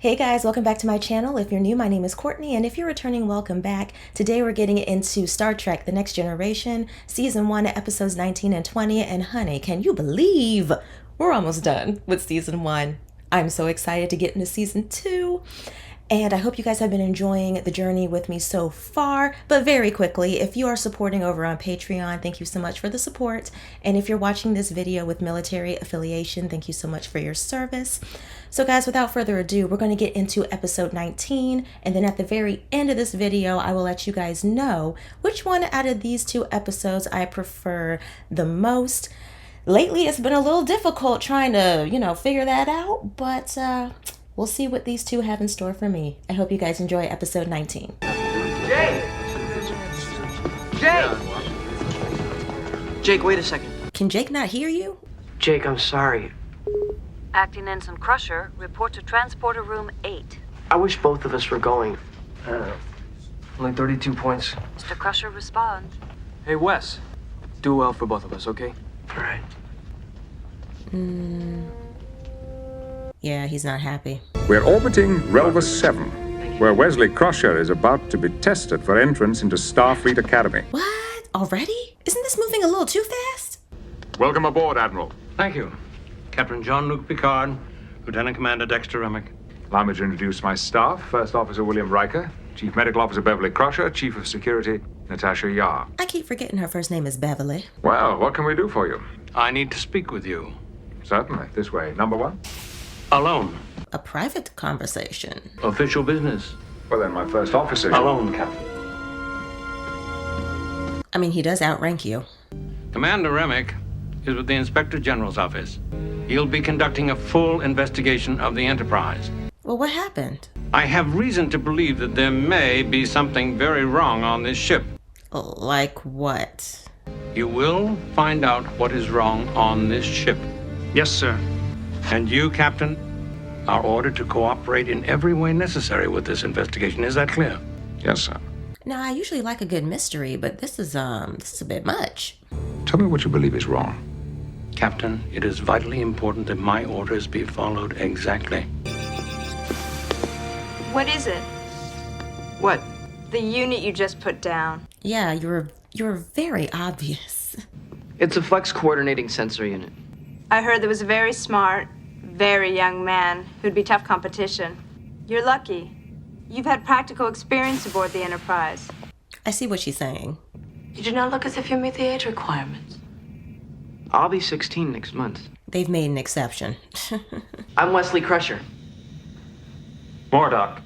Hey guys, welcome back to my channel. If you're new, my name is Courtney, and if you're returning, welcome back. Today we're getting into Star Trek: The Next Generation, Season 1, Episodes 19 and 20, and honey, can you believe we're almost done with Season 1? I'm so excited to get into Season 2. And I hope you guys have been enjoying the journey with me so far. But very quickly, if you are supporting over on Patreon, thank you so much for the support. And if you're watching this video with military affiliation, thank you so much for your service. So guys, without further ado, we're going to get into episode 19. And then at the very end of this video, I will let you guys know which one out of these two episodes I prefer the most. Lately, it's been a little difficult trying to, figure that out. But we'll see what these two have in store for me. I hope you guys enjoy episode 19. Jake! Jake, wait a second. Can Jake not hear you? Jake, I'm sorry. Acting Ensign Crusher, report to Transporter Room 8. I wish both of us were going. Only 32 points. Mr. Crusher, respond. Hey, Wes. Do well for both of us, okay? All right. Yeah, he's not happy. We're orbiting Relva 7, where Wesley Crusher is about to be tested for entrance into Starfleet Academy. What? Already? Isn't this moving a little too fast? Welcome aboard, Admiral. Thank you. Captain Jean-Luc Picard, Lieutenant Commander Dexter Remick. Allow me to introduce my staff. First Officer William Riker, Chief Medical Officer Beverly Crusher, Chief of Security Natasha Yar. I keep forgetting her first name is Beverly. Well, what can we do for you? I need to speak with you. Certainly. This way. Number one. Alone. A private conversation. Official business. Well, then my first officer... Alone, Captain. I mean, he does outrank you. Commander Remick is with the Inspector General's office. He'll be conducting a full investigation of the Enterprise. Well, what happened? I have reason to believe that there may be something very wrong on this ship. Like what? You will find out what is wrong on this ship. Yes, sir. And you, Captain, are ordered to cooperate in every way necessary with this investigation. Is that clear? Yes, sir. Now, I usually like a good mystery, but this is a bit much. Tell me what you believe is wrong. Captain, it is vitally important that my orders be followed exactly. What is it? What? The unit you just put down. Yeah, you're very obvious. It's a flex coordinating sensor unit. I heard there was a very smart, very young man who'd be tough competition. You're lucky. You've had practical experience aboard the Enterprise. I see what she's saying. You do not look as if you meet the age requirements. I'll be 16 next month. They've made an exception. I'm Wesley Crusher. Mordock.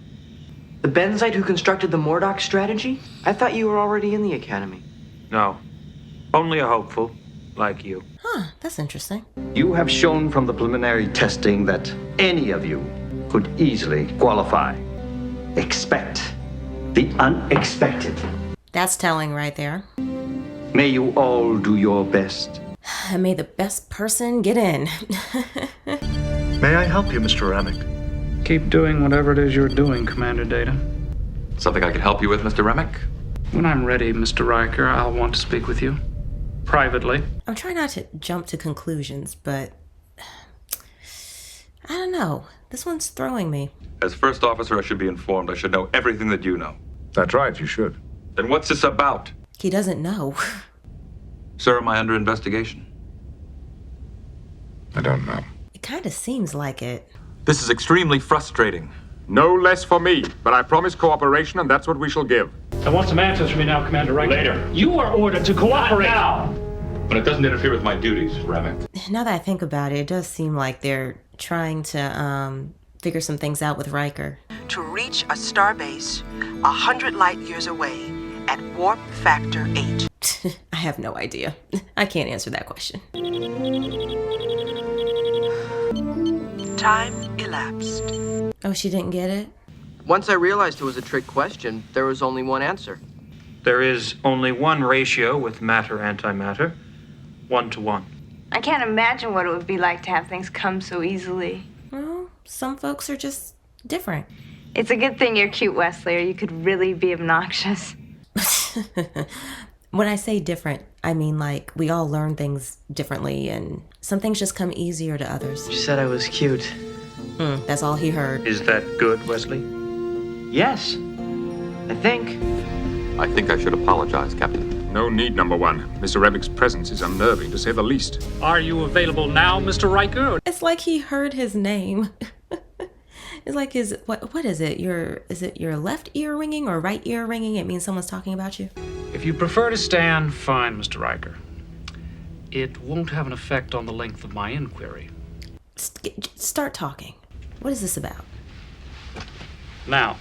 The Benzite who constructed the Mordock strategy? I thought you were already in the Academy. No. Only a hopeful, like you. Huh, that's interesting. You have shown from the preliminary testing that any of you could easily qualify. Expect the unexpected. That's telling right there. May you all do your best. And may the best person get in. May I help you, Mr. Remick? Keep doing whatever it is you're doing, Commander Data. Something I can help you with, Mr. Remick? When I'm ready, Mr. Riker, I'll want to speak with you. Privately. I'm trying not to jump to conclusions, but I don't know. This one's throwing me. As first officer, I should be informed. I should know everything that you know. That's right, you should. Then what's this about? He doesn't know. Sir, am I under investigation? I don't know. It kind of seems like it. This is extremely frustrating. No less for me, but I promise cooperation, and that's what we shall give. I want some answers from you now, Commander Riker. Later. You are ordered to cooperate. Now. When it doesn't interfere with my duties, Remick. Now that I think about it, it does seem like they're trying to figure some things out with Riker. To reach a starbase 100 light years away at warp factor 8. I have no idea. I can't answer that question. Time elapsed. Oh, she didn't get it? Once I realized it was a trick question, there was only one answer. There is only one ratio with matter-antimatter. 1-to-1. I can't imagine what it would be like to have things come so easily. Well, some folks are just different. It's a good thing you're cute, Wesley, or you could really be obnoxious. When I say different, I mean like we all learn things differently and some things just come easier to others. She said I was cute. That's all he heard. Is that good, Wesley? Yes. I think. I think I should apologize, Captain. No need, number one. Mr. Remmick's presence is unnerving, to say the least. Are you available now, Mr. Riker? It's like he heard his name. It's like his, what is it? Is it your left ear ringing or right ear ringing? It means someone's talking about you. If you prefer to stand, fine, Mr. Riker. It won't have an effect on the length of my inquiry. Start talking. What is this about? Now,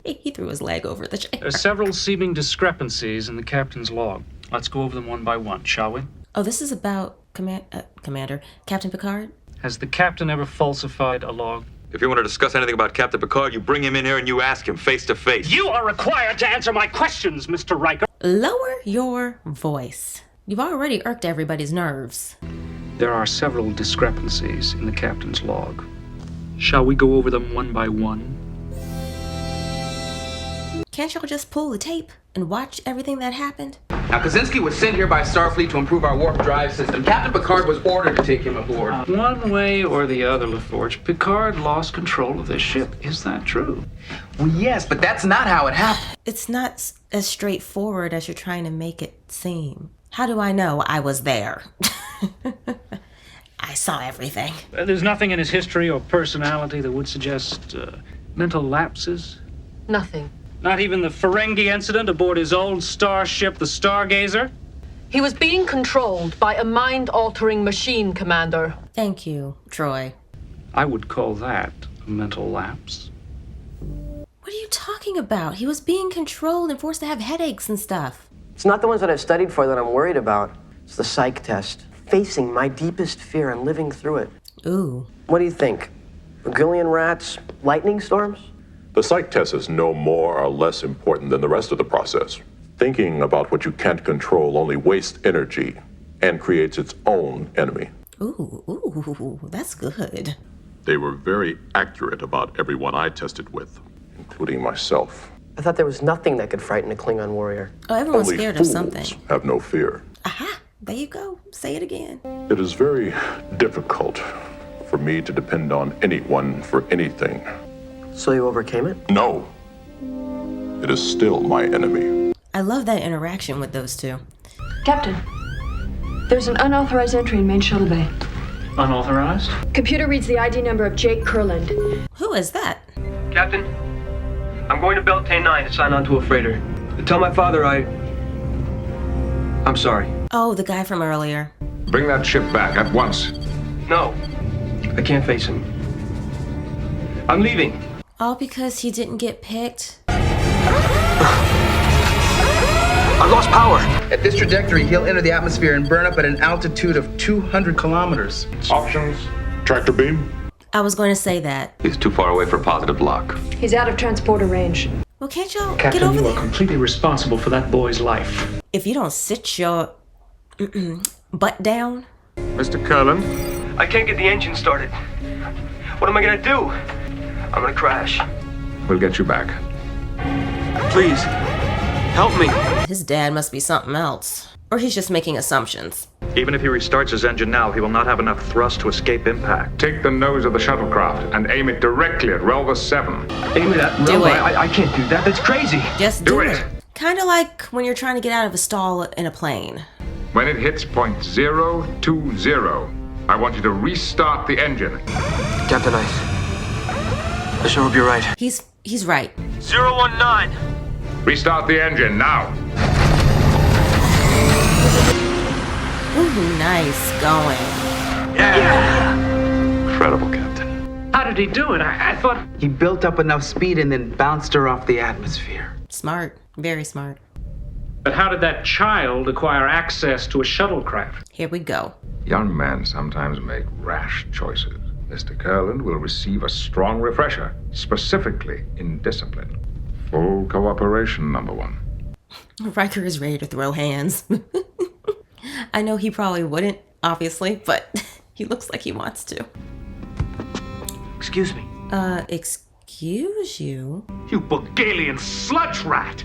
he threw his leg over the chair. there are several seeming discrepancies in the captain's log. Let's go over them one by one, shall we? Oh, this is about Commander Captain Picard? Has the captain ever falsified a log? If you want to discuss anything about Captain Picard, you bring him in here and you ask him face to face. You are required to answer my questions, Mr. Riker. Lower your voice. You've already irked everybody's nerves. There are several discrepancies in the captain's log. Shall we go over them one by one? Can't y'all just pull the tape and watch everything that happened? Now, Kaczynski was sent here by Starfleet to improve our warp drive system. Captain Picard was ordered to take him aboard. One way or the other, LaForge, Picard lost control of this ship. Is that true? Well, yes, but that's not how it happened. It's not as straightforward as you're trying to make it seem. How do I know I was there? I saw everything. There's nothing in his history or personality that would suggest mental lapses? Nothing. Not even the Ferengi incident aboard his old starship, the Stargazer? He was being controlled by a mind-altering machine, Commander. Thank you, Troy. I would call that a mental lapse. What are you talking about? He was being controlled and forced to have headaches and stuff. It's not the ones that I've studied for that I'm worried about. It's the psych test. Facing my deepest fear and living through it. Ooh. What do you think? Magillion rats? Lightning storms? The psych test is no more or less important than the rest of the process. Thinking about what you can't control only wastes energy and creates its own enemy. Ooh, that's good. They were very accurate about everyone I tested with, including myself. I thought there was nothing that could frighten a Klingon warrior. Oh, everyone's Only scared fools of something. Have no fear. Aha, there you go. Say it again. It is very difficult for me to depend on anyone for anything. So you overcame it? No. It is still my enemy. I love that interaction with those two. Captain, there's an unauthorized entry in main shuttle bay. Unauthorized? Computer reads the ID number of Jake Kurland. Who is that? Captain, I'm going to Beltane 9 to sign on to a freighter. Tell my father I'm sorry. Oh, the guy from earlier. Bring that ship back at once. No, I can't face him. I'm leaving. All because he didn't get picked? I lost power. At this trajectory, he'll enter the atmosphere and burn up at an altitude of 200 kilometers. Options? Tractor beam? I was going to say that. He's too far away for positive lock. He's out of transporter range. Well, can't y'all Captain, get over you there? are completely responsible for that boy's life. If you don't sit your butt down. Mr. Kurland? I can't get the engine started. What am I gonna do? I'm gonna crash. We'll get you back. Please, help me. His dad must be something else. Or he's just making assumptions. Even if he restarts his engine now, he will not have enough thrust to escape impact. Take the nose of the shuttlecraft and aim it directly at Relva 7. Aim it at Relva? I can't do that. That's crazy. Just do it. Kind of like when you're trying to get out of a stall in a plane. When it hits point 020, I want you to restart the engine. Captain, I sure hope you're right. He's right. 019. Restart the engine now. Ooh, nice going. Yeah. Incredible, Captain. How did he do it? I thought... He built up enough speed and then bounced her off the atmosphere. Smart. Very smart. But how did that child acquire access to a shuttlecraft? Here we go. Young men sometimes make rash choices. Mr. Kurland will receive a strong refresher, specifically in discipline. Full cooperation, number one. Riker is ready to throw hands. I know he probably wouldn't, obviously, but he looks like he wants to. Excuse me. Excuse you? You Bulgarian sludge rat!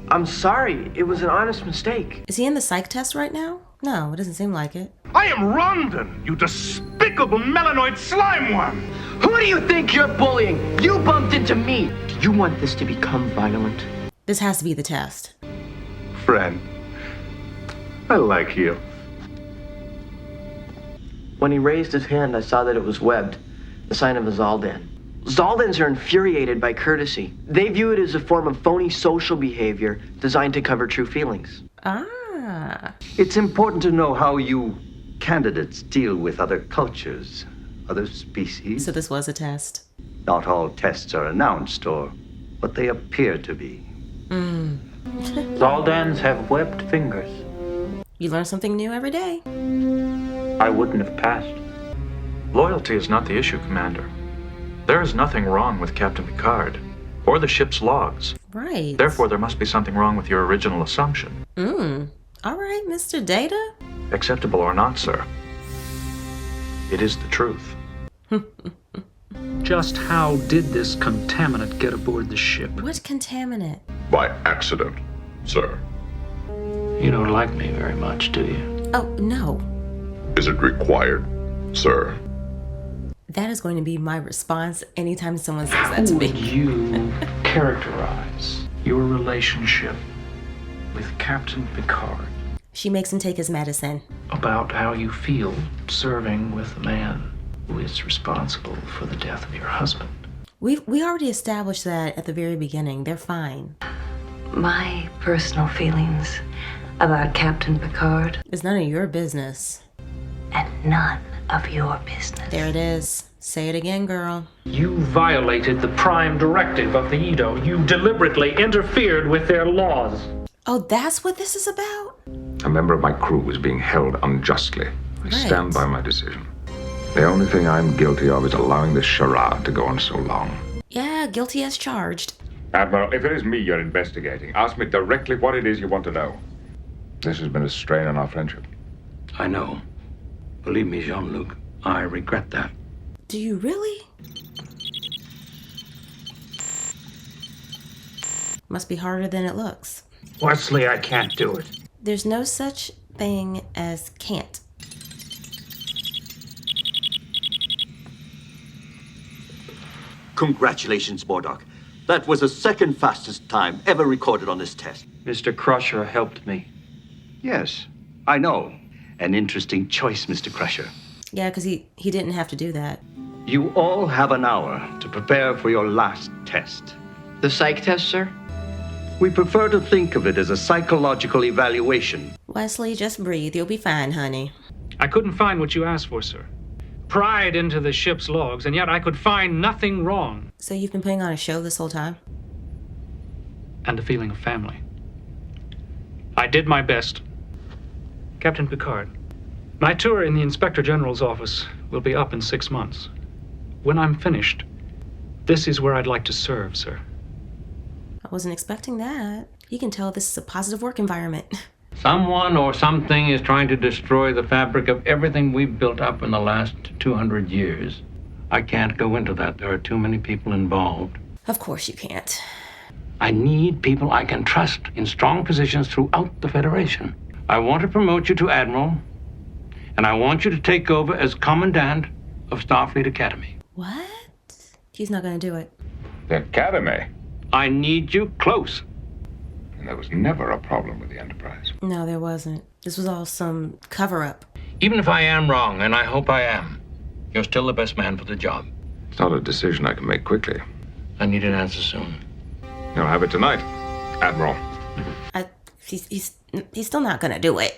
I'm sorry. It was an honest mistake. Is he in the psych test right now? No, it doesn't seem like it. I am Rondon, you despicable melanoid slime worm! Who do you think you're bullying? You bumped into me. Do you want this to become violent? This has to be the test. Friend, I like you. When he raised his hand, I saw that it was webbed, the sign of a Zaldan. Zaldans are infuriated by courtesy. They view it as a form of phony social behavior designed to cover true feelings. Ah. It's important to know how you candidates deal with other cultures, other species. So this was a test. Not all tests are announced or what they appear to be. Zaldans have webbed fingers. You learn something new every day. I wouldn't have passed. Loyalty is not the issue, Commander. There is nothing wrong with Captain Picard or the ship's logs. Right. Therefore, there must be something wrong with your original assumption. All right, Mr. Data. Acceptable or not, sir. It is the truth. Just how did this contaminant get aboard the ship? What contaminant? By accident, sir. You don't like me very much, do you? Oh, no. Is it required, sir? That is going to be my response anytime someone says that How to me. would you characterize your relationship with Captain Picard? She makes him take his medicine. About how you feel serving with the man who is responsible for the death of your husband. We already established that at the very beginning. They're fine. My personal feelings about Captain Picard. It's none of your business. And none of your business. There it is. Say it again, girl. You violated the prime directive of the Edo. You deliberately interfered with their laws. Oh, that's what this is about? A member of my crew was being held unjustly. I stand by my decision. The only thing I'm guilty of is allowing this charade to go on so long. Yeah, guilty as charged. Admiral, if it is me you're investigating, ask me directly what it is you want to know. This has been a strain on our friendship. I know. Believe me, Jean-Luc, I regret that. Do you really? Must be harder than it looks. Wesley, I can't do it. There's no such thing as can't. Congratulations, Mordok. That was the second fastest time ever recorded on this test. Mr. Crusher helped me. Yes, I know. An interesting choice, Mr. Crusher. Yeah, because he didn't have to do that. You all have an hour to prepare for your last test. The psych test, sir? We prefer to think of it as a psychological evaluation. Wesley, just breathe. You'll be fine, honey. I couldn't find what you asked for, sir. Pried into the ship's logs, and yet I could find nothing wrong. So you've been putting on a show this whole time? And a feeling of family. I did my best. Captain Picard, my tour in the Inspector General's office will be up in 6 months. When I'm finished, this is where I'd like to serve, sir. I wasn't expecting that. You can tell this is a positive work environment. Someone or something is trying to destroy the fabric of everything we've built up in the last 200 years. I can't go into that. There are too many people involved. Of course you can't. I need people I can trust in strong positions throughout the Federation. I want to promote you to Admiral, and I want you to take over as Commandant of Starfleet Academy. What? He's not going to do it. The Academy? I need you close. And there was never a problem with the Enterprise. No, there wasn't. This was all some cover-up. Even if I am wrong, and I hope I am, you're still the best man for the job. It's not a decision I can make quickly. I need an answer soon. You'll have it tonight, Admiral. He's still not gonna do it.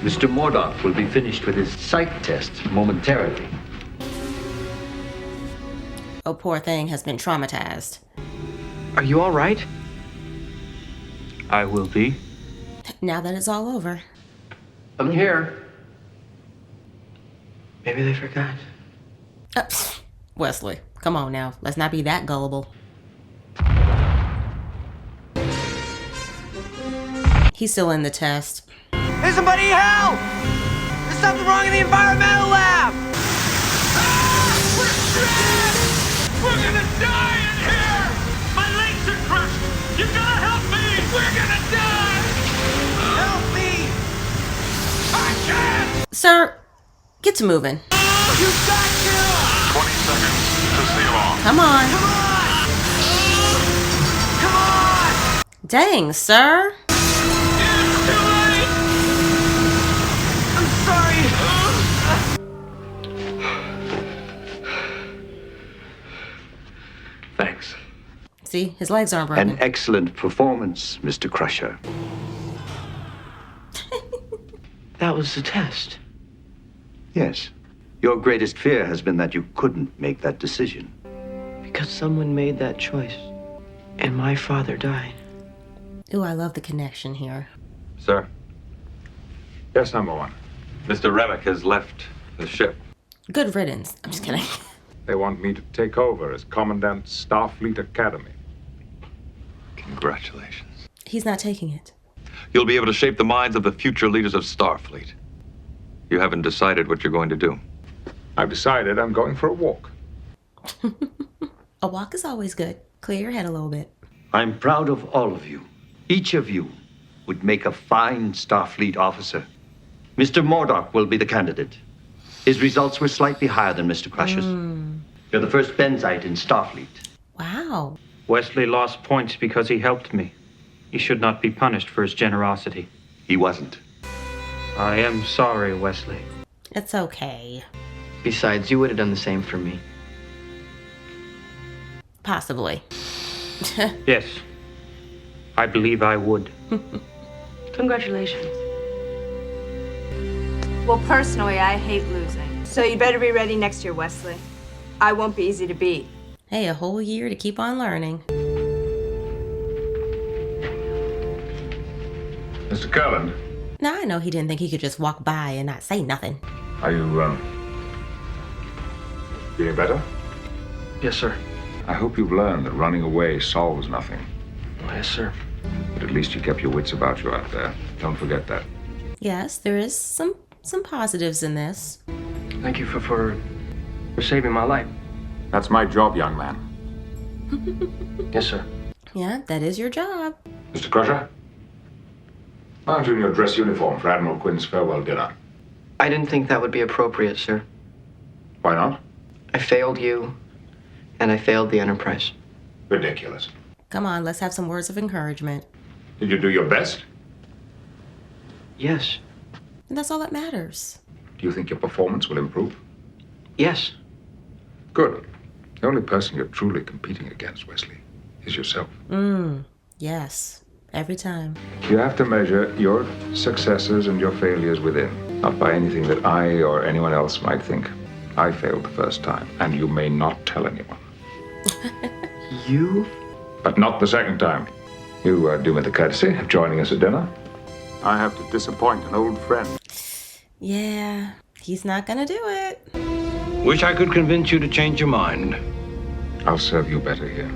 Mr. Mordok will be finished with his psych test momentarily. Oh, poor thing has been traumatized. Are you all right? I will be. Now that it's all over. I'm here. Maybe they forgot. Wesley, come on now. Let's not be that gullible. He's still in the test. Hey, somebody help! There's something wrong in the environmental lab! We're gonna die in here! My legs are crushed! You gotta help me! We're gonna die! Help me! I can't! Sir, get to moving. You got to! 20 seconds to seal off. Come on. Dang, sir. I'm sorry. Thanks. See, his legs aren't broken. An excellent performance, Mr. Crusher. That was the test. Yes. Your greatest fear has been that you couldn't make that decision. Because someone made that choice. And my father died. Ooh, I love the connection here. Sir, Yes, number one. Mr. Remick has left the ship. Good riddance. I'm just kidding. They want me to take over as Commandant Starfleet Academy. Congratulations. He's not taking it. You'll be able to shape the minds of the future leaders of Starfleet. You haven't decided what you're going to do. I've decided I'm going for a walk. A walk is always good. Clear your head a little bit. I'm proud of all of you. Each of you would make a fine Starfleet officer. Mr. Murdoch will be the candidate. His results were slightly higher than Mr. Crusher's. You're the first Benzite in Starfleet. Wow. Wesley lost points because he helped me. He should not be punished for his generosity. He wasn't. I am sorry, Wesley. It's okay. Besides, you would have done the same for me. Possibly. Yes. I believe I would. Congratulations. Well, personally, I hate losing. So you better be ready next year, Wesley. I won't be easy to beat. Hey, a whole year to keep on learning. Mr. Curland, Now, I know he didn't think he could just walk by and not say nothing. are you, feeling better? Yes, sir. I hope you've learned that running away solves nothing. Yes, sir. But at least you kept your wits about you out there. Don't forget that. Yes, there is some positives in this. Thank you for saving my life. That's my job, young man. Yes, sir. Yeah, that is your job. Mr. Crusher? Why aren't you in your dress uniform for Admiral Quinn's farewell dinner? I didn't think that would be appropriate, sir. Why not? I failed you, and I failed the Enterprise. Ridiculous. Come on, let's have some words of encouragement. Did you do your best? Yes. And that's all that matters. Do you think your performance will improve? Yes. Good. The only person you're truly competing against, Wesley, is yourself. Yes. Every time. You have to measure your successes and your failures within, not by anything that I or anyone else might think. I failed the first time, and you may not tell anyone. You? But not the second time. You do me the courtesy of joining us at dinner. I have to disappoint an old friend. Yeah, he's not gonna do it. Wish I could convince you to change your mind. I'll serve you better here.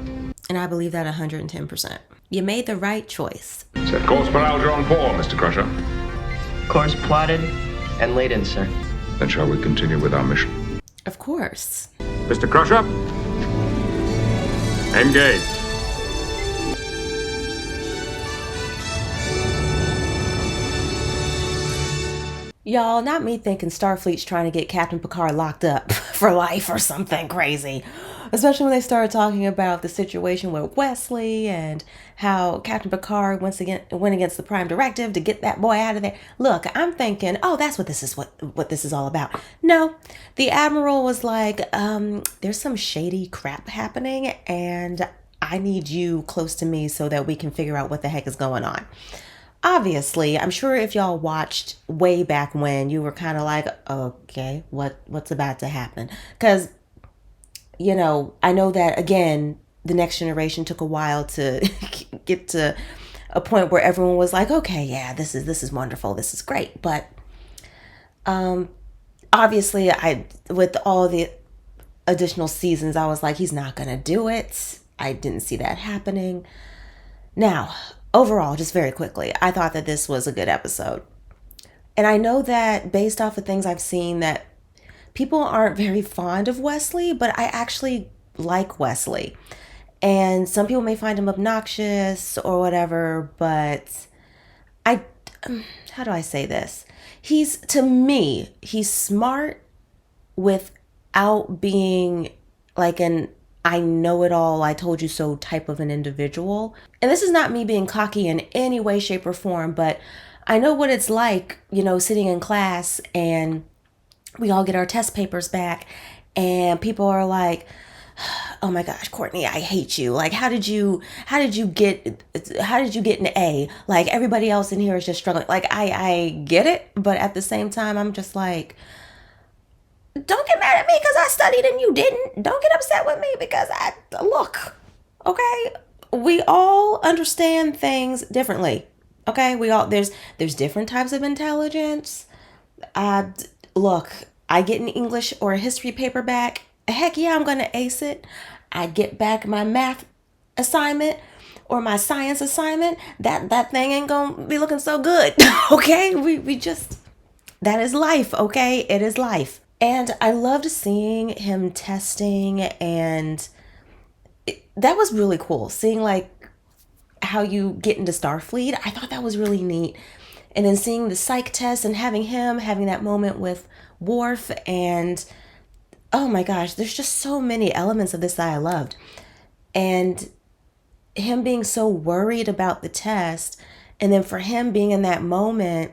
And I believe that 110%. You made the right choice. Set course for Algernon 4, Mr. Crusher. Course plotted and laid in, sir. Then shall we continue with our mission? Of course. Mr. Crusher? Engage. Y'all, not me thinking Starfleet's trying to get Captain Picard locked up for life or something crazy. Especially when they started talking about the situation with Wesley and how Captain Picard went against the Prime Directive to get that boy out of there. Look, I'm thinking, oh, that's what this is all about. No, the Admiral was like, there's some shady crap happening and I need you close to me so that we can figure out what the heck is going on. Obviously, I'm sure if y'all watched way back when, you were kind of like, okay, what's about to happen? Because, you know, I know that, again, the Next Generation took a while to get to a point where everyone was like, okay, yeah, this is wonderful, this is great. But obviously, with all the additional seasons, I was like, he's not going to do it. I didn't see that happening. Now, overall, just very quickly, I thought that this was a good episode. And I know that based off of things I've seen that people aren't very fond of Wesley, but I actually like Wesley. And some people may find him obnoxious or whatever, but how do I say this? To me, he's smart without without being like an I know it all, I told you so type of an individual. And this is not me being cocky in any way, shape, or form, but I know what it's like, you know, sitting in class and we all get our test papers back and people are like, oh my gosh, Courtney, I hate you. Like, how did you get an A? Like, everybody else in here is just struggling. Like, I get it, but at the same time, I'm just like, don't get mad at me because I studied and you didn't. Don't get upset with me because look, okay? We all understand things differently. Okay? There's different types of intelligence. Look, I get an English or a history paper back. Heck yeah, I'm going to ace it. I get back my math assignment or my science assignment. That thing ain't going to be looking so good. Okay? We just, that is life. Okay? It is life. And I loved seeing him testing, and that was really cool. Seeing like how you get into Starfleet. I thought that was really neat. And then seeing the psych test and having that moment with Worf, and oh my gosh, there's just so many elements of this that I loved. And him being so worried about the test, and then for him being in that moment,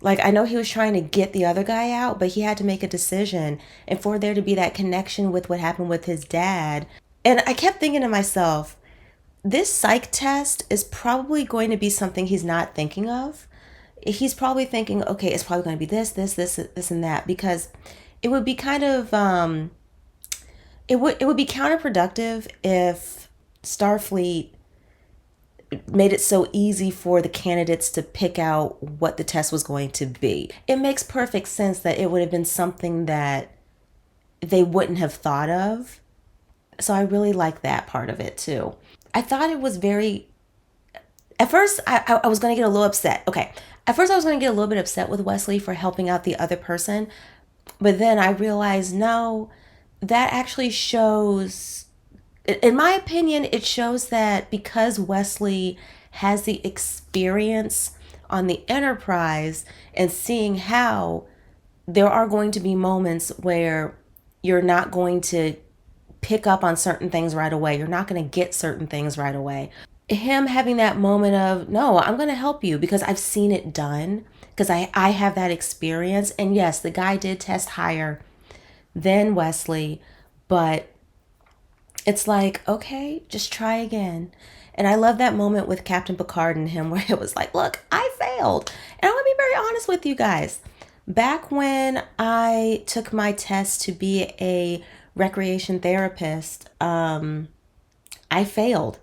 like, I know he was trying to get the other guy out, but he had to make a decision. And for there to be that connection with what happened with his dad. And I kept thinking to myself, this psych test is probably going to be something he's not thinking of. He's probably thinking, okay, it's probably going to be this, and that, because it would be kind of, it would be counterproductive if Starfleet made it so easy for the candidates to pick out what the test was going to be. It makes perfect sense that it would have been something that they wouldn't have thought of. So I really like that part of it too. I thought it was very, at first I was going to get a little upset. Okay. At first I was going to get a little bit upset with Wesley for helping out the other person. But then I realized, no, that actually shows, in my opinion, it shows that because Wesley has the experience on the Enterprise and seeing how there are going to be moments where you're not going to pick up on certain things right away. You're not going to get certain things right away. Him having that moment of, no, I'm going to help you because I've seen it done, because I have that experience. And yes, the guy did test higher than Wesley, but it's like, okay, just try again. And I love that moment with Captain Picard and him where it was like, look, I failed. And I'm going to be very honest with you guys. Back when I took my test to be a recreation therapist, I failed.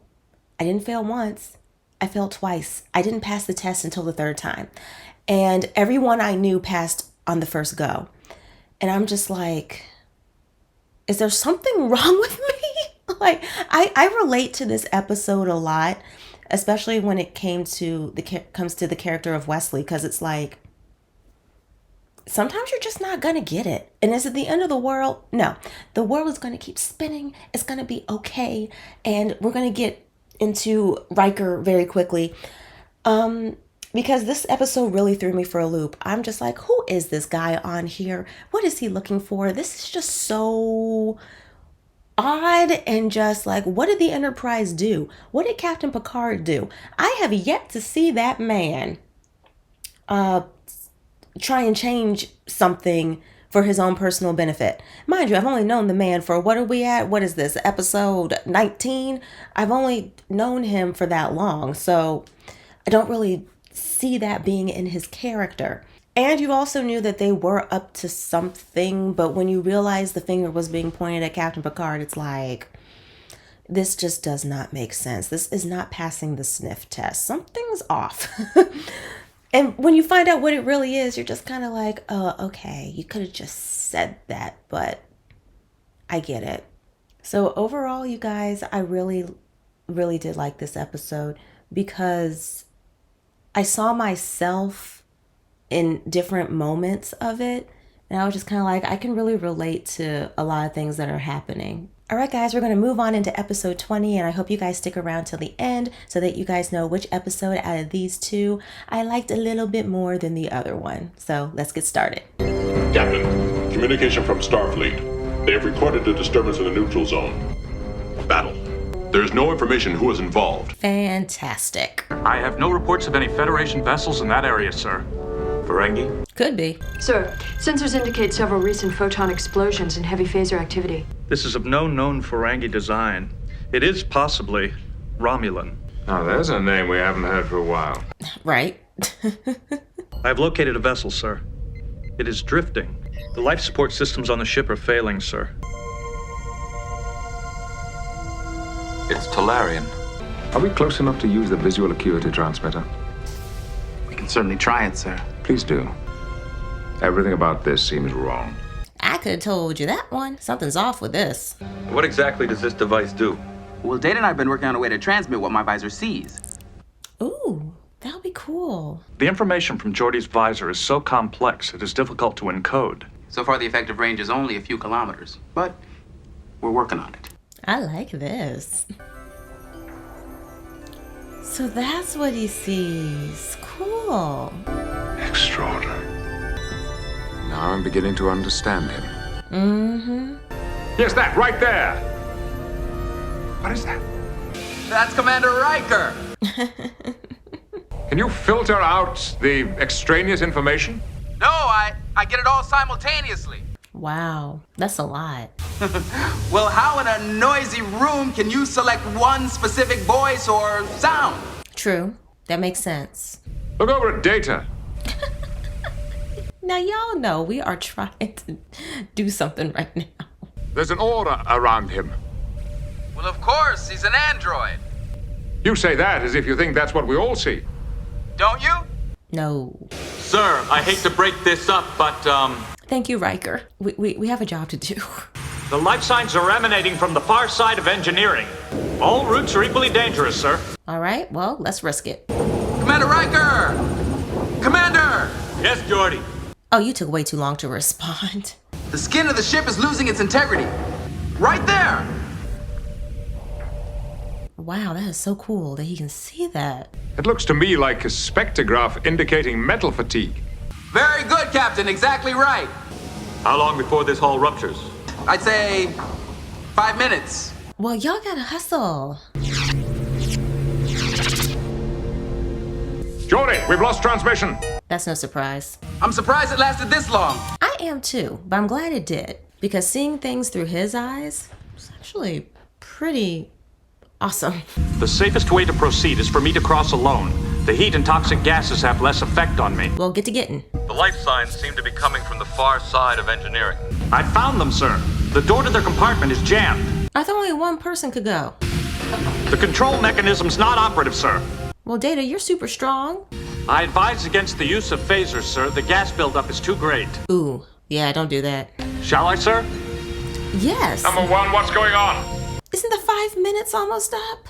I didn't fail once. I failed twice. I didn't pass the test until the third time. And everyone I knew passed on the first go. And I'm just like, is there something wrong with me? Like, I relate to this episode a lot, especially when it comes to the character of Wesley, because it's like, sometimes you're just not going to get it. And is it the end of the world? No. The world is going to keep spinning. It's going to be okay. And we're going to get into Riker very quickly. Because this episode really threw me for a loop. I'm just like, who is this guy on here? What is he looking for? This is just so odd, and just like, what did the Enterprise do? What did Captain Picard do? I have yet to see that man try and change something for his own personal benefit. Mind you, I've only known the man for, what are we at? What is this, episode 19? I've only known him for that long, so I don't really see that being in his character. And you also knew that they were up to something, but when you realize the finger was being pointed at Captain Picard, it's like, this just does not make sense. This is not passing the sniff test. Something's off. And when you find out what it really is, you're just kind of like, oh, okay, you could have just said that, but I get it. So overall, you guys, I really, really did like this episode because I saw myself in different moments of it. And I was just kind of like, I can really relate to a lot of things that are happening. All right, guys, we're going to move on into episode 20, and I hope you guys stick around till the end so that you guys know which episode out of these two I liked a little bit more than the other one. So let's get started. Captain, communication from Starfleet. They have recorded a disturbance in the neutral zone. Battle. There is no information who is involved. Fantastic. I have no reports of any Federation vessels in that area, sir. Ferengi? Could be. Sir, sensors indicate several recent photon explosions and heavy phaser activity. This is of no known Ferengi design. It is possibly Romulan. Now, there's a name we haven't heard for a while. Right. I have located a vessel, sir. It is drifting. The life support systems on the ship are failing, sir. It's Talarian. Are we close enough to use the visual acuity transmitter? We can certainly try it, sir. Please do. Everything about this seems wrong. I could have told you that one. Something's off with this. What exactly does this device do? Well, Data and I have been working on a way to transmit what my visor sees. Ooh, that would be cool. The information from Geordi's visor is so complex it is difficult to encode. So far, the effective range is only a few kilometers, but we're working on it. I like this. So that's what he sees. Cool. Extraordinary. Now I'm beginning to understand him. Mm-hmm. Yes, that right there. What is that? That's Commander Riker! Can you filter out the extraneous information? No, I get it all simultaneously. Wow, that's a lot. Well, how in a noisy room can you select one specific voice or sound? True, that makes sense. Look over at Data. Now y'all know we are trying to do something right now. There's an aura around him. Well, of course, he's an android. You say that as if you think that's what we all see. Don't you? No. Sir, I hate to break this up, but, Thank you, Riker. We have a job to do. The life signs are emanating from the far side of engineering. All routes are equally dangerous, sir. All right, well, let's risk it. Commander Riker! Commander! Yes, Geordi. Oh, you took way too long to respond. The skin of the ship is losing its integrity. Right there! Wow, that is so cool that he can see that. It looks to me like a spectrograph indicating metal fatigue. Very good, Captain. Exactly right. How long before this hull ruptures? I'd say 5 minutes. Well, y'all gotta hustle. Geordi, we've lost transmission. That's no surprise. I'm surprised it lasted this long. I am too, but I'm glad it did. Because seeing things through his eyes is actually pretty awesome. The safest way to proceed is for me to cross alone. The heat and toxic gases have less effect on me. Well, get to getting. The life signs seem to be coming from the far side of engineering. I found them, sir. The door to their compartment is jammed. I thought only one person could go. The control mechanism's not operative, sir. Well, Data, you're super strong. I advise against the use of phasers, sir. The gas buildup is too great. Ooh, yeah, don't do that. Shall I, sir? Yes. Number one, what's going on? Isn't the 5 minutes almost up?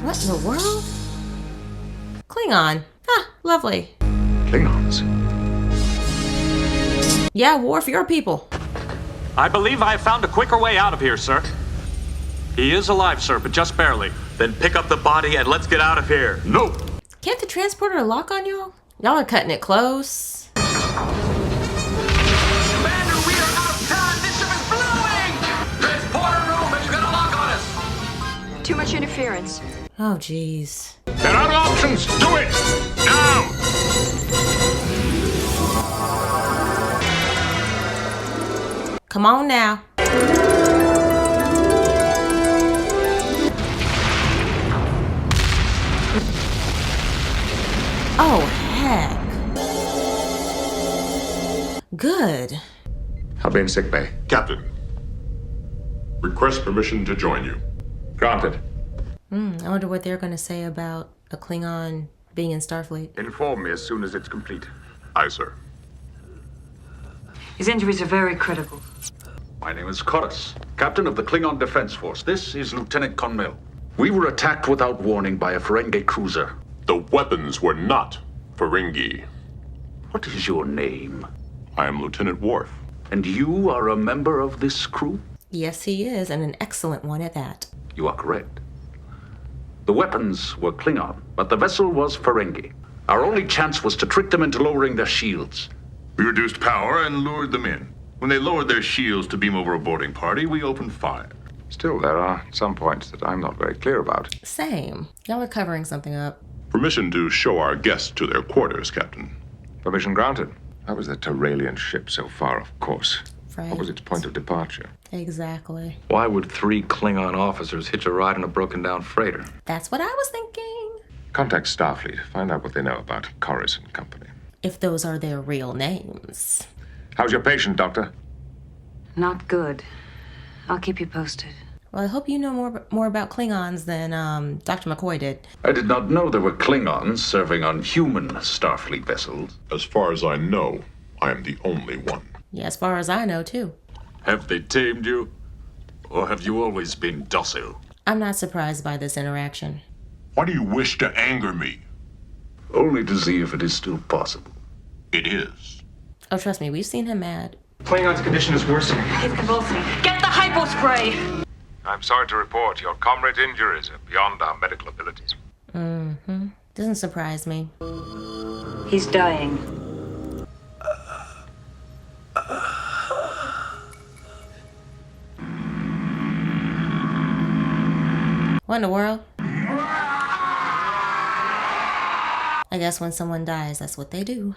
What in the world? Klingon. Ah, lovely. Klingons? Yeah, Worf, your people. I believe I have found a quicker way out of here, sir. He is alive, sir, but just barely. Then pick up the body and let's get out of here. No! Can't the transporter lock on y'all? Y'all are cutting it close. Commander, we are out of time. This ship is blowing! Transporter room, and you got a lock on us! Too much interference. Oh, jeez. There are options. Do it! Now! Come on now. Oh, heck. Good. I'll be in sickbay. Captain, request permission to join you. Granted. I wonder what they're going to say about a Klingon being in Starfleet. Inform me as soon as it's complete. Aye, sir. His injuries are very critical. My name is Chorus, captain of the Klingon Defense Force. This is Lieutenant Conmel. We were attacked without warning by a Ferengi cruiser. The weapons were not Ferengi. What is your name? I am Lieutenant Worf. And you are a member of this crew? Yes, he is, and an excellent one at that. You are correct. The weapons were Klingon, but the vessel was Ferengi. Our only chance was to trick them into lowering their shields. We reduced power and lured them in. When they lowered their shields to beam over a boarding party, we opened fire. Still, there are some points that I'm not very clear about. Same. Y'all are covering something up. Permission to show our guests to their quarters, Captain. Permission granted. How was the Terralian ship so far off course? Right. What was its point of departure? Exactly. Why would 3 Klingon officers hitch a ride in a broken-down freighter? That's what I was thinking. Contact Starfleet. Find out what they know about Corus and company. If those are their real names. How's your patient, Doctor? Not good. I'll keep you posted. Well, I hope you know more about Klingons than Dr. McCoy did. I did not know there were Klingons serving on human Starfleet vessels. As far as I know, I am the only one. Yeah, as far as I know, too. Have they tamed you? Or have you always been docile? I'm not surprised by this interaction. Why do you wish to anger me? Only to see if it is still possible. It is. Oh, trust me, we've seen him mad. Klingon's condition is worsening. He's convulsing. Get the hypo spray! I'm sorry to report your comrade's injuries are beyond our medical abilities. Mm-hmm. Doesn't surprise me. He's dying. What in the world? I guess when someone dies, that's what they do.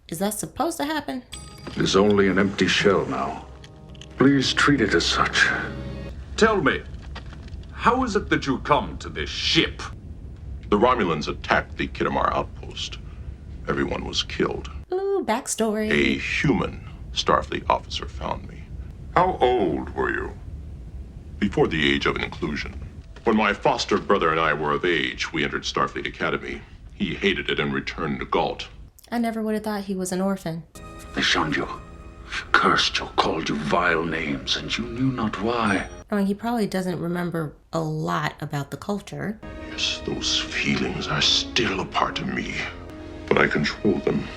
Is that supposed to happen? It is only an empty shell now. Please treat it as such. Tell me, how is it that you come to this ship? The Romulans attacked the Kittimar outpost. Everyone was killed. Ooh, backstory. A human Starfleet officer found me. How old were you? Before the age of inclusion. When my foster brother and I were of age, we entered Starfleet Academy. He hated it and returned to Galt. I never would have thought he was an orphan. They shunned you, cursed you, called you vile names, and you knew not why. I mean, he probably doesn't remember a lot about the culture. Yes, those feelings are still a part of me. But I control them.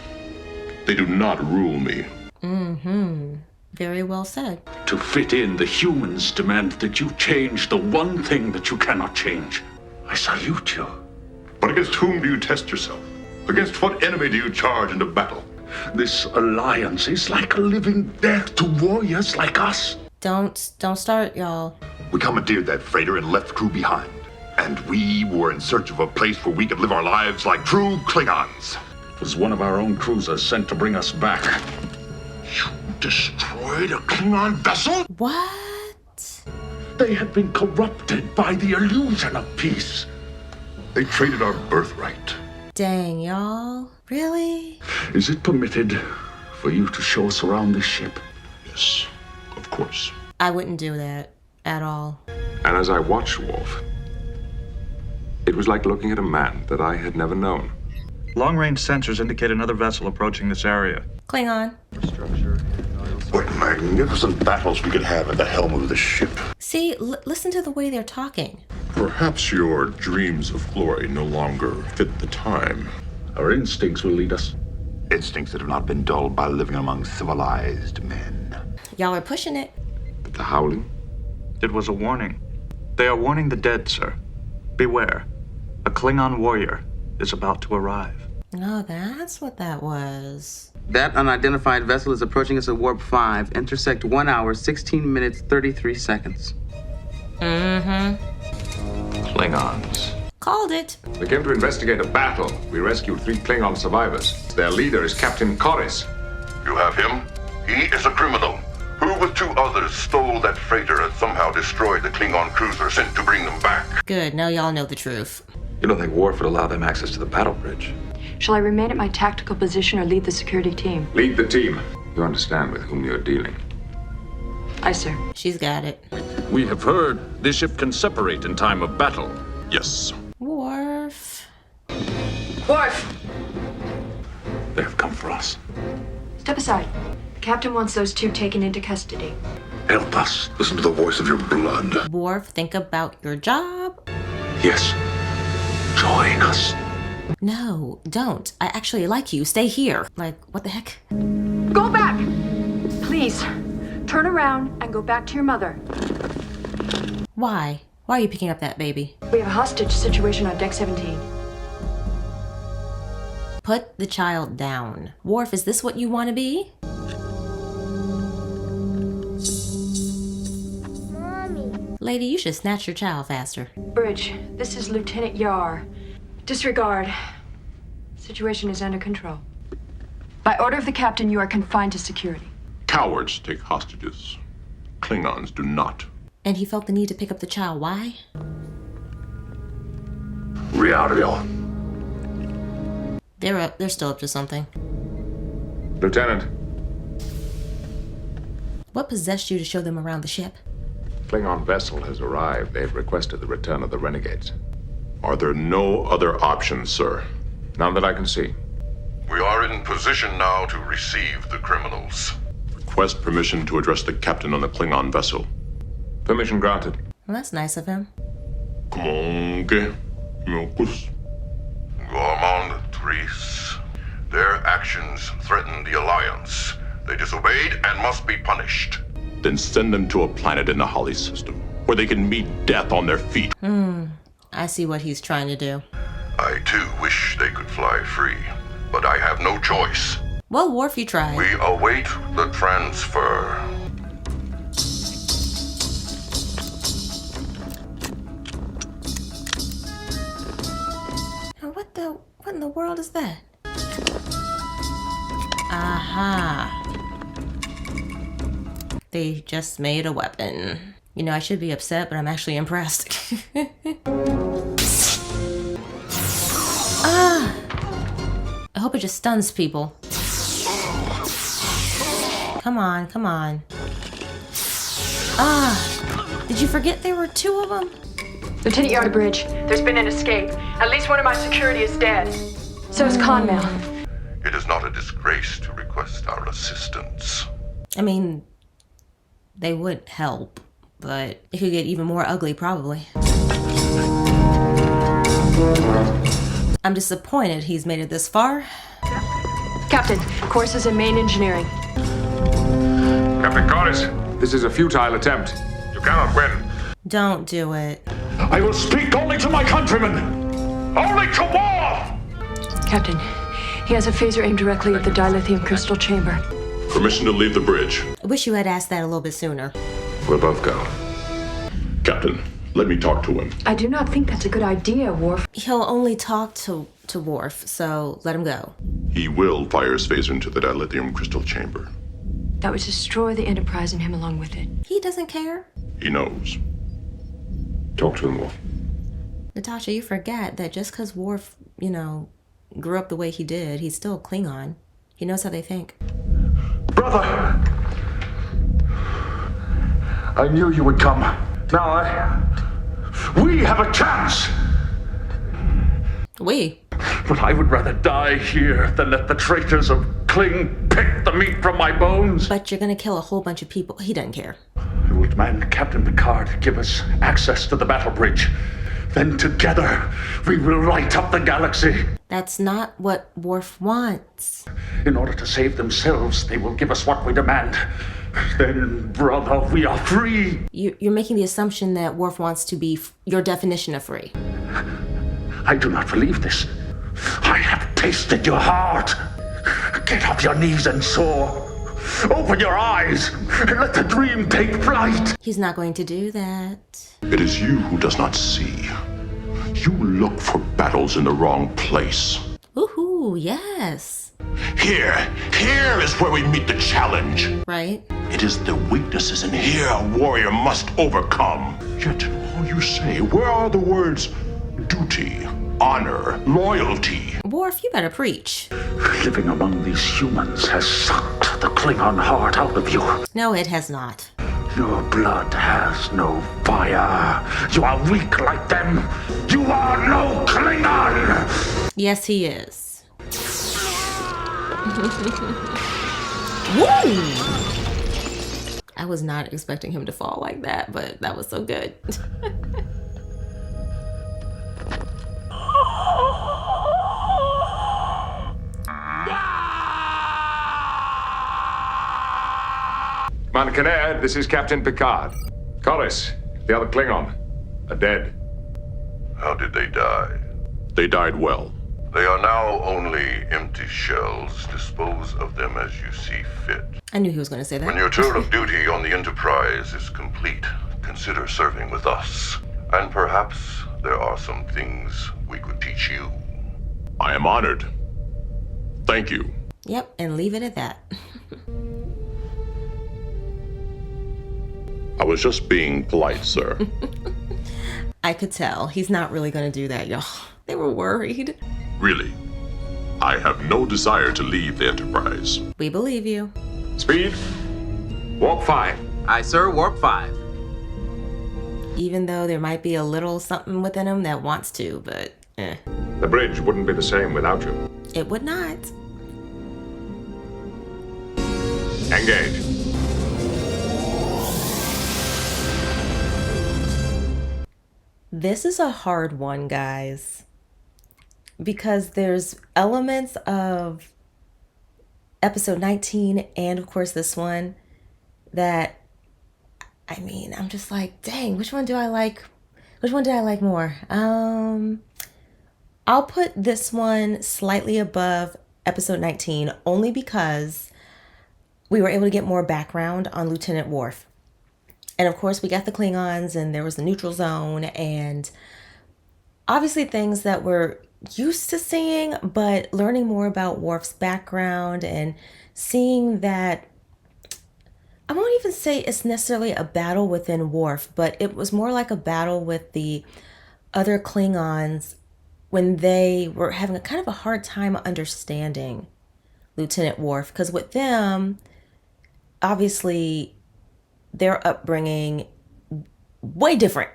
They do not rule me. Mm-hmm. Very well said. To fit in, the humans demand that you change the one thing that you cannot change. I salute you. But against whom do you test yourself? Against what enemy do you charge into battle? This alliance is like a living death to warriors like us. Don't start, y'all. We commandeered that freighter and left the crew behind. And we were in search of a place where we could live our lives like true Klingons. It was one of our own cruisers sent to bring us back. You destroyed a Klingon vessel? What? They had been corrupted by the illusion of peace. They traded our birthright. Dang, y'all. Really? Is it permitted for you to show us around this ship? Yes, of course. I wouldn't do that at all. And as I watched Worf, it was like looking at a man that I had never known. Long-range sensors indicate another vessel approaching this area. Klingon. What magnificent battles we could have at the helm of the ship. See, listen to the way they're talking. Perhaps your dreams of glory no longer fit the time. Our instincts will lead us. Instincts that have not been dulled by living among civilized men. Y'all are pushing it. But the howling? It was a warning. They are warning the dead, sir. Beware. A Klingon warrior is about to arrive. Oh, that's what that was. That unidentified vessel is approaching us at warp 5. Intersect 1 hour, 16 minutes, 33 seconds. Mm-hmm. Klingons. Called it. We came to investigate a battle. We rescued 3 Klingon survivors. Their leader is Captain Corus. You have him? He is a criminal who, with 2 others, stole that freighter and somehow destroyed the Klingon cruiser sent to bring them back. Good, now y'all know the truth. You don't think Worf would allow them access to the battle bridge? Shall I remain at my tactical position or lead the security team? Lead the team. You understand with whom you're dealing. Aye, sir. She's got it. We have heard this ship can separate in time of battle. Yes. Worf. Worf! They have come for us. Step aside. The captain wants those 2 taken into custody. Help us. Listen to the voice of your blood. Worf, think about your job. Yes. Join us. No, don't. I actually like you. Stay here. Like, what the heck? Go back! Please, turn around and go back to your mother. Why? Why are you picking up that baby? We have a hostage situation on Deck 17. Put the child down. Worf, is this what you want to be? Mommy. Lady, you should snatch your child faster. Bridge, this is Lieutenant Yar. Disregard. Situation is under control. By order of the captain, you are confined to security. Cowards take hostages. Klingons do not. And he felt the need to pick up the child. Why? Riario. They're still up to something. Lieutenant. What possessed you to show them around the ship? Klingon vessel has arrived. They've requested the return of the renegades. Are there no other options, sir? None that I can see. We are in position now to receive the criminals. Request permission to address the captain on the Klingon vessel. Permission granted. Well, that's nice of him. Gormand Tris. Their actions threaten the Alliance. They disobeyed and must be punished. Then send them to a planet in the Holly system, where they can meet death on their feet. I see what he's trying to do. I too wish they could fly free, but I have no choice. Well, Worf, you tried. We await the transfer. What in the world is that? Aha. They just made a weapon. You know, I should be upset, but I'm actually impressed. Ah! I hope it just stuns people. Come on, come on. Ah! Did you forget there were two of them? Lieutenant Yard Bridge, there's been an escape. At least one of my security is dead. So is Conmail. It is not a disgrace to request our assistance. I mean, they would help, but it could get even more ugly, probably. I'm disappointed he's made it this far. Captain, course is in main engineering. Captain Corus, this is a futile attempt. You cannot win. Don't do it. I will speak only to my countrymen! Only to war! Captain, he has a phaser aimed directly at the dilithium crystal chamber. Permission to leave the bridge. I wish you had asked that a little bit sooner. We'll both go. Captain, let me talk to him. I do not think that's a good idea, Worf. He'll only talk to Worf, so let him go. He will fire his phaser into the dilithium crystal chamber. That would destroy the Enterprise and him along with it. He doesn't care. He knows. Talk to him, Worf. Natasha, you forget that just because Worf, grew up the way he did, he's still a Klingon. He knows how they think. Brother! I knew you would come. Now we have a chance! We? But I would rather die here than let the traitors of Kling pick the meat from my bones. But you're gonna kill a whole bunch of people. He doesn't care. I will demand Captain Picard give us access to the battle bridge. Then together, we will light up the galaxy. That's not what Worf wants. In order to save themselves, they will give us what we demand. Then, brother, we are free. You're making the assumption that Worf wants to be your definition of free. I do not believe this. I have tasted your heart. Get off your knees and soar. Open your eyes and let the dream take flight. He's not going to do that. It is you who does not see. You look for battles in the wrong place. Woohoo, yes. Here is where we meet the challenge. Right? It is the weaknesses in here a warrior must overcome. Yet all you say, where are the words duty, honor, loyalty? Worf, you better preach. Living among these humans has sucked the Klingon heart out of you. No, it has not. Your blood has no fire. You are weak like them. You are no Klingon. Yes, he is. Woo! I was not expecting him to fall like that, but that was so good. Commander Kinnair, this is Captain Picard. Corus, the other Klingon. Are dead. How did they die? They died well. They are now only empty shells. Dispose of them as you see fit. I knew he was going to say that. When your tour of duty on the Enterprise is complete, consider serving with us. And perhaps there are some things we could teach you. I am honored. Thank you. Yep, and leave it at that. I was just being polite, sir. I could tell. He's not really going to do that, y'all. They were worried. Really, I have no desire to leave the Enterprise. We believe you. Speed. Warp 5. Aye, sir. Warp 5. Even though there might be a little something within him that wants to, but The bridge wouldn't be the same without you. It would not. Engage. This is a hard one, guys, because there's elements of episode 19 and of course this one that, I mean, I'm just like, dang, which one do I like? Which one did I like more? I'll put this one slightly above episode 19 only because we were able to get more background on Lieutenant Worf. And of course, we got the Klingons and there was the neutral zone and obviously things that we're used to seeing, but learning more about Worf's background and seeing that, I won't even say it's necessarily a battle within Worf, but it was more like a battle with the other Klingons when they were having a kind of a hard time understanding Lieutenant Worf. Because with them, obviously, their upbringing way different.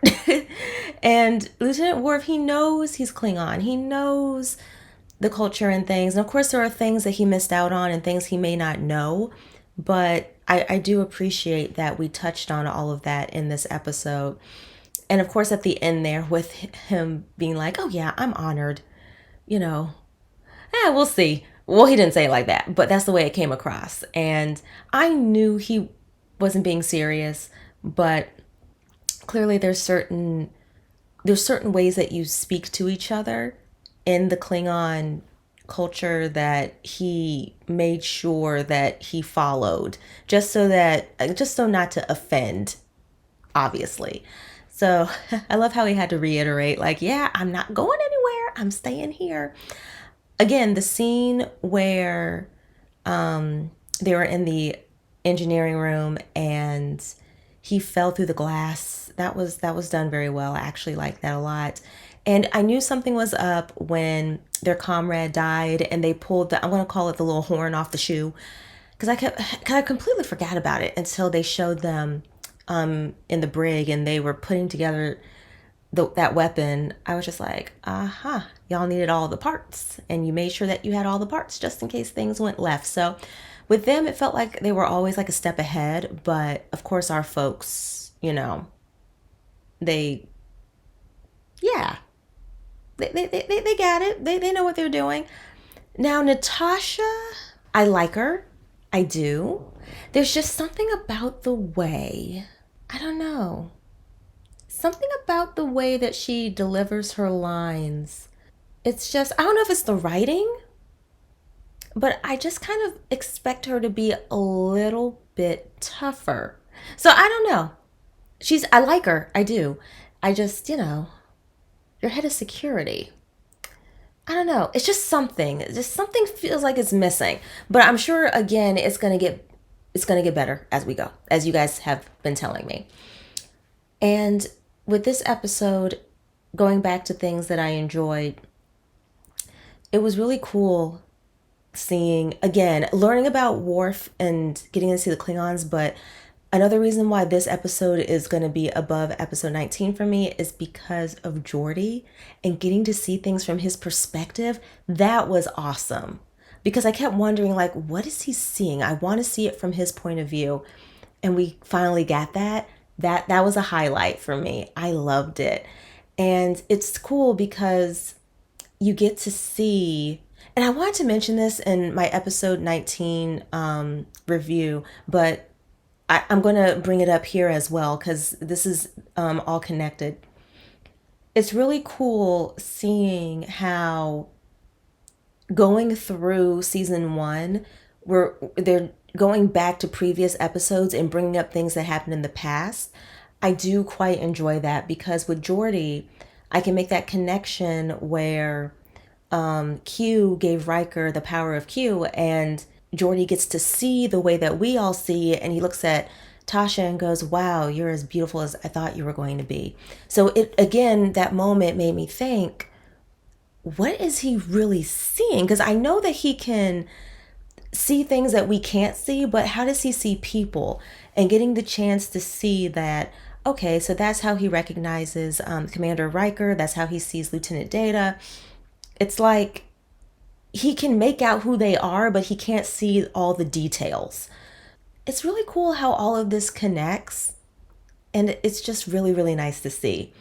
And Lieutenant Worf, he knows he's Klingon. He knows the culture and things. And of course, there are things that he missed out on and things he may not know. But I do appreciate that we touched on all of that in this episode. And of course, at the end there with him being like, oh yeah, I'm honored. You know, we'll see. Well, he didn't say it like that, but that's the way it came across. And I knew he wasn't being serious, but clearly there's certain ways that you speak to each other in the Klingon culture that he made sure that he followed just so not to offend, obviously. So I love how he had to reiterate, like, yeah, I'm not going anywhere. I'm staying here. Again, the scene where they were in the engineering room and he fell through the glass, that was done very well. I actually liked that a lot. And I knew something was up when their comrade died and they pulled I'm going to call it the little horn off the shoe, because I completely forgot about it until they showed them in the brig and they were putting together that weapon. I was just like, y'all needed all the parts and you made sure that you had all the parts just in case things went left. So with them, it felt like they were always like a step ahead. But of course, our folks, you know, they got it. They know what they're doing. Now, Natasha, I like her. I do. There's just something about the way, I don't know, something about the way that she delivers her lines. It's just, I don't know if it's the writing, but I just kind of expect her to be a little bit tougher. So I don't know. I like her. I do. I just, you know, your head of security. I don't know. It's just something. Something feels like it's missing. But I'm sure, again, it's gonna get better as we go, as you guys have been telling me. And with this episode, going back to things that I enjoyed, it was really cool seeing, again, learning about Worf and getting to see the Klingons. But another reason why this episode is going to be above episode 19 for me is because of Geordi and getting to see things from his perspective. That was awesome, because I kept wondering, like, what is he seeing? I want to see it from his point of view. And we finally got that. That was a highlight for me. I loved it. And it's cool because you get to see, and I wanted to mention this in my episode 19 review, but I'm going to bring it up here as well because this is all connected. it's really cool seeing how going through season 1, where they're going back to previous episodes and bringing up things that happened in the past. I do quite enjoy that, because with Geordi, I can make that connection where Q gave Riker the power of Q, and Geordi gets to see the way that we all see it, and he looks at Tasha and goes, wow, you're as beautiful as I thought you were going to be. So it, again, that moment made me think, what is he really seeing? Because I know that he can see things that we can't see, but how does he see people? And getting the chance to see that, okay, so that's how he recognizes Commander Riker, that's how he sees Lieutenant Data. It's like he can make out who they are, but he can't see all the details. It's really cool how all of this connects, and it's just really, really nice to see.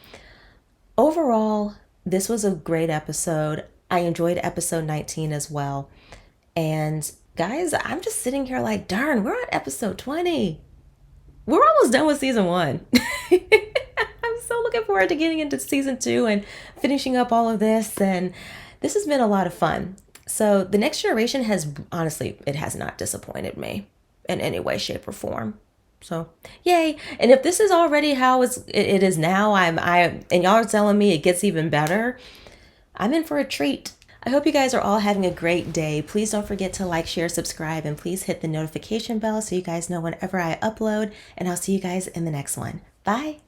Overall, this was a great episode. I enjoyed episode 19 as well. And guys, I'm just sitting here like, darn, we're on episode 20. We're almost done with season 1. I'm so looking forward to getting into season 2 and finishing up all of this. And this has been a lot of fun. So the Next Generation has, honestly, it has not disappointed me in any way, shape, or form. So yay. And if this is already how it is now, and y'all are telling me it gets even better, I'm in for a treat. I hope you guys are all having a great day. Please don't forget to like, share, subscribe, and please hit the notification bell so you guys know whenever I upload, and I'll see you guys in the next one. Bye.